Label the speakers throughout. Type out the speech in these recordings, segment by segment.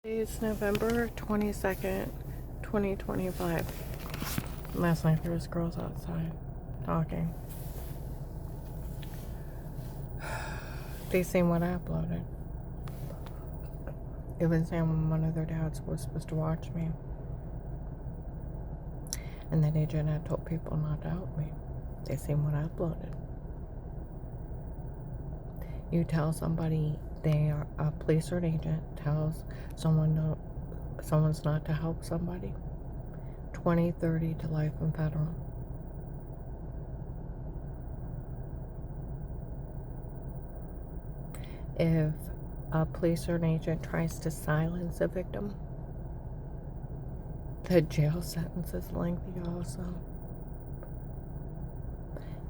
Speaker 1: It's November 22nd, 2025. Last night there was girls outside talking. They seen what I uploaded. Even saying one of their dads was supposed to watch me. And that agent had told people not to help me. They seen what I uploaded. You tell somebody they are a police or an agent tells someone's not to help somebody. 20, 30 to life in federal. If a police or an agent tries to silence a victim, the jail sentence is lengthy also.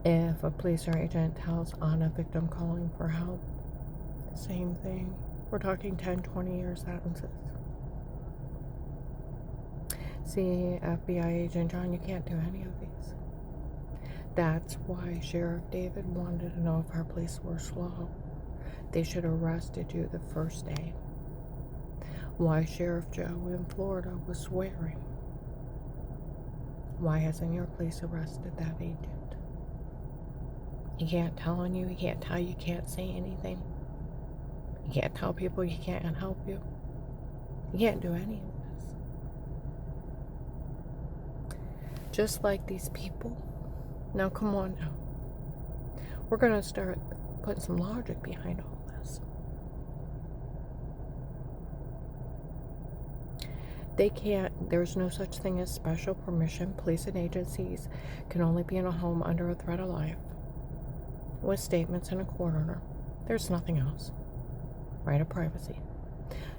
Speaker 1: If a police or agent tells on a victim calling for help, same thing. We're talking 10, 20 year sentences. See, FBI agent John, you can't do any of these. That's why Sheriff David wanted to know if our police were slow. They should have arrested you the first day. Why Sheriff Joe in Florida was swearing. Why hasn't your police arrested that agent? He can't tell on you, he can't tell you can't say anything. You can't tell people you can't help you. You can't do any of this. Just like these people. Now come on now. We're going to start putting some logic behind all this. They can't, there's no such thing as special permission. Police and agencies can only be in a home under a threat of life with statements and a court order. There's nothing else. Right of privacy.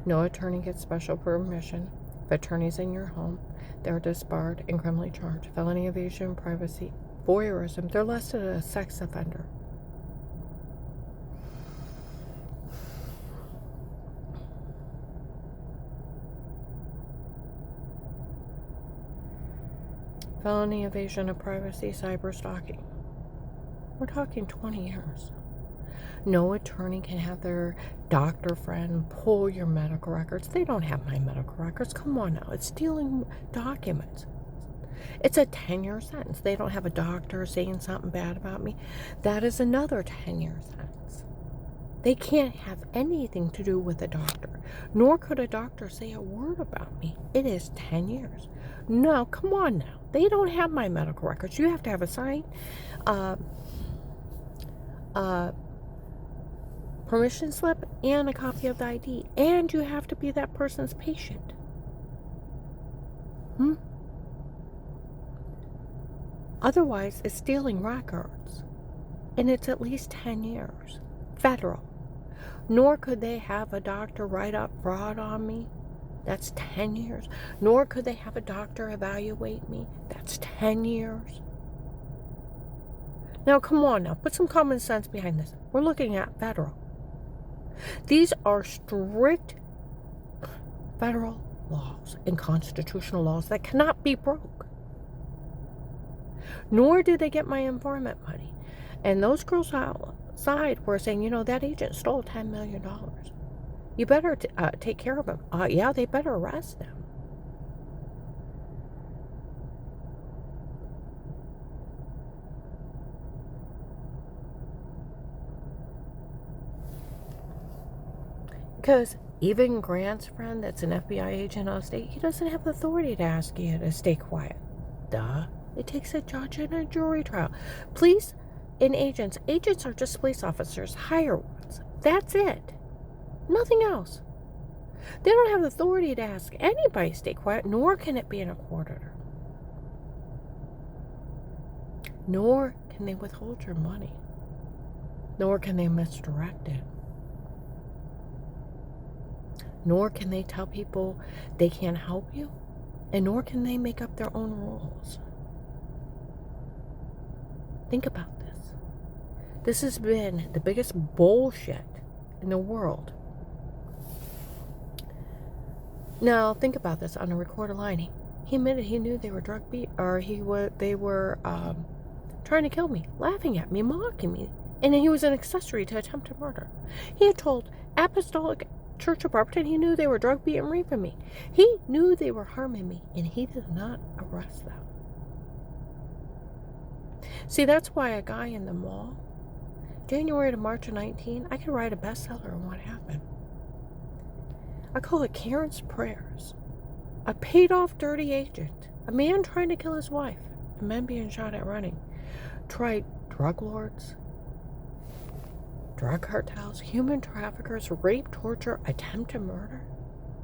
Speaker 1: No attorney gets special permission. If attorney's in your home, they're disbarred and criminally charged. Felony evasion, privacy, voyeurism, they're listed as a sex offender. Felony evasion of privacy, cyber stalking. We're talking 20 years. No attorney can have their doctor friend pull your medical records. They don't have my medical records. Come on now. It's stealing documents. It's a 10-year sentence. They don't have a doctor saying something bad about me. That is another 10-year sentence. They can't have anything to do with a doctor. Nor could a doctor say a word about me. It is 10 years. No, come on now. They don't have my medical records. You have to have a signed permission slip and a copy of the ID. And you have to be that person's patient. Otherwise, it's stealing records. And it's at least 10 years. Federal. Nor could they have a doctor write up fraud on me. That's 10 years. Nor could they have a doctor evaluate me. That's 10 years. Now, come on now. Put some common sense behind this. We're looking at federal. These are strict federal laws and constitutional laws that cannot be broke. Nor did they get my informant money. And those girls outside were saying, you know, that agent stole $10 million. You better take care of him. Yeah, they better arrest him. Because even Grant's friend that's an FBI agent out of state, he doesn't have the authority to ask you to stay quiet. Duh. It takes a judge and a jury trial. Police and agents are just police officers. Hire ones. That's it. Nothing else. They don't have the authority to ask anybody to stay quiet, nor can it be in a court order. Nor can they withhold your money. Nor can they misdirect it. Nor can they tell people they can't help you. And nor can they make up their own rules. Think about this. This has been the biggest bullshit in the world. Now, think about this on a recorded line. He admitted he knew they were they were trying to kill me, laughing at me, mocking me. And he was an accessory to attempted murder. He had told Apostolic Church of Barberton, he knew they were drug beating, raping me. He knew they were harming me, and he did not arrest them. See, that's why a guy in the mall, January to March of 19, I could write a bestseller on what happened. I call it Karen's Prayers. A paid-off dirty agent, a man trying to kill his wife, and men being shot at running, tried drug lords, drug cartels, human traffickers, rape, torture, attempted murder,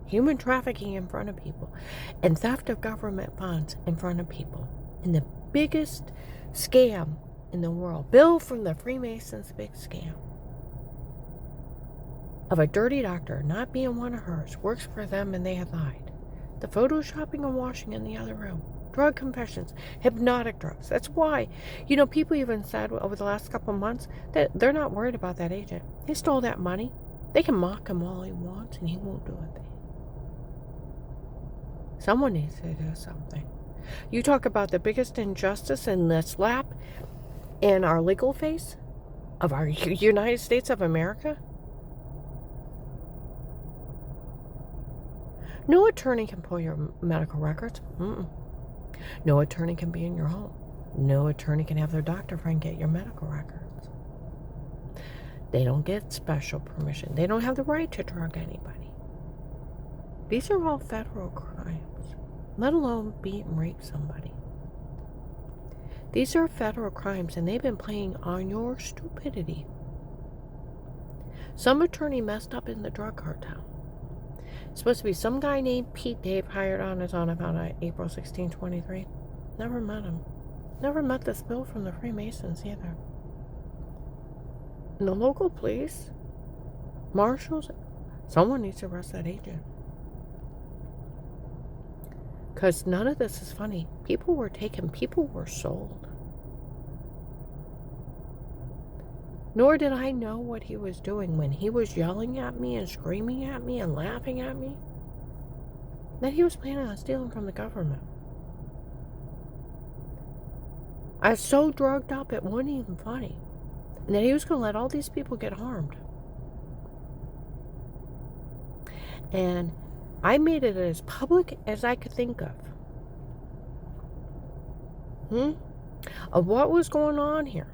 Speaker 1: human trafficking in front of people, and theft of government funds in front of people. And the biggest scam in the world, Bill from the Freemasons' big scam, of a dirty doctor not being one of hers, works for them and they have lied. The photoshopping and washing in the other room. Drug confessions. Hypnotic drugs. That's why, people even said over the last couple of months that they're not worried about that agent. He stole that money. They can mock him all he wants and he won't do a thing. Someone needs to do something. You talk about the biggest injustice in the slap in our legal face of our United States of America. No attorney can pull your medical records. No attorney can be in your home. No attorney can have their doctor friend get your medical records. They don't get special permission. They don't have the right to drug anybody. These are all federal crimes, let alone beat and rape somebody. These are federal crimes, and they've been playing on your stupidity. Some attorney messed up in the drug cartel. Supposed to be some guy named Pete Dave hired on his own about April 16, 23. Never met him. Never met this Bill from the Freemasons either. And the local police, marshals, someone needs to arrest that agent. Because none of this is funny. People were taken. People were sold. Nor did I know what he was doing when he was yelling at me and screaming at me and laughing at me. That he was planning on stealing from the government. I was so drugged up it wasn't even funny. And that he was going to let all these people get harmed. And I made it as public as I could think of. Of what was going on here.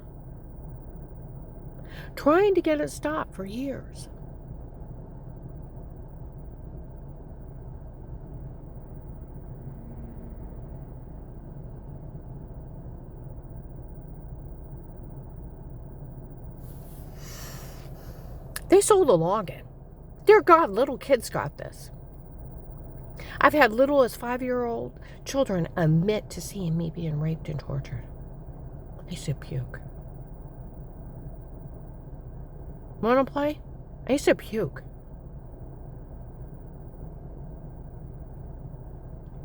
Speaker 1: Trying to get it stopped for years. They sold a login. Dear God, little kids got this. I've had little as 5-year-old children admit to seeing me being raped and tortured. I used to puke. Want to play? I used to puke.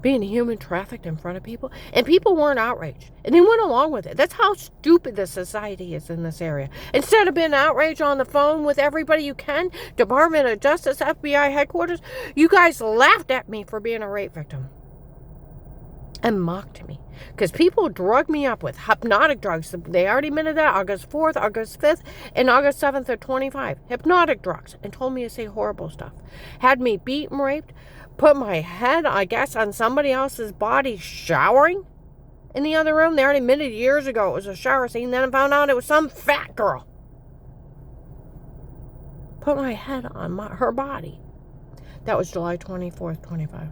Speaker 1: Being human trafficked in front of people. And people weren't outraged. And they went along with it. That's how stupid the society is in this area. Instead of being outraged on the phone with everybody you can, Department of Justice, FBI headquarters, you guys laughed at me for being a rape victim. And mocked me. Because people drugged me up with hypnotic drugs. They already admitted that August 4th, August 5th, and August 7th of 25. Hypnotic drugs. And told me to say horrible stuff. Had me beat and raped. Put my head, I guess, on somebody else's body showering in the other room. They already admitted years ago it was a shower scene. Then I found out it was some fat girl. Put my head on her body. That was July 24th, 25.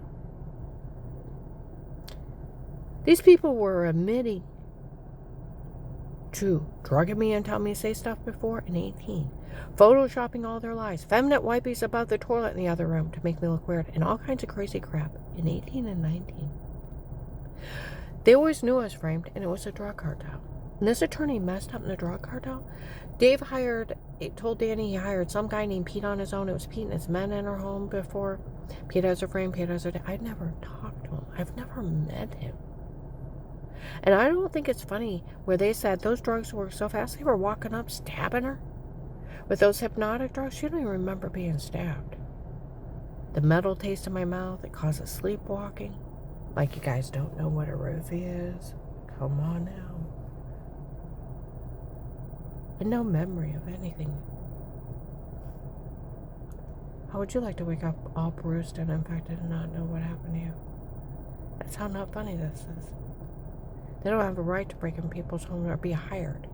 Speaker 1: These people were admitting to drugging me and telling me to say stuff before in 18. Photoshopping all their lies. Feminine wipes above the toilet in the other room to make me look weird. And all kinds of crazy crap in 18 and 19. They always knew I was framed, and it was a drug cartel. And this attorney messed up in the drug cartel. Dave told Danny he hired some guy named Pete on his own. It was Pete and his men in her home before. Pete has a frame, Pete has a... I'd never talked to him. I've never met him. And I don't think it's funny where they said those drugs work so fast. They were walking up, stabbing her. With those hypnotic drugs, she don't even remember being stabbed. The metal taste in my mouth, it causes sleepwalking. Like you guys don't know what a roofie is. Come on now. And no memory of anything. How would you like to wake up all bruised and infected and not know what happened to you? That's how not funny this is. They don't have a right to break in people's homes or be hired.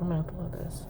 Speaker 1: I'm gonna upload this.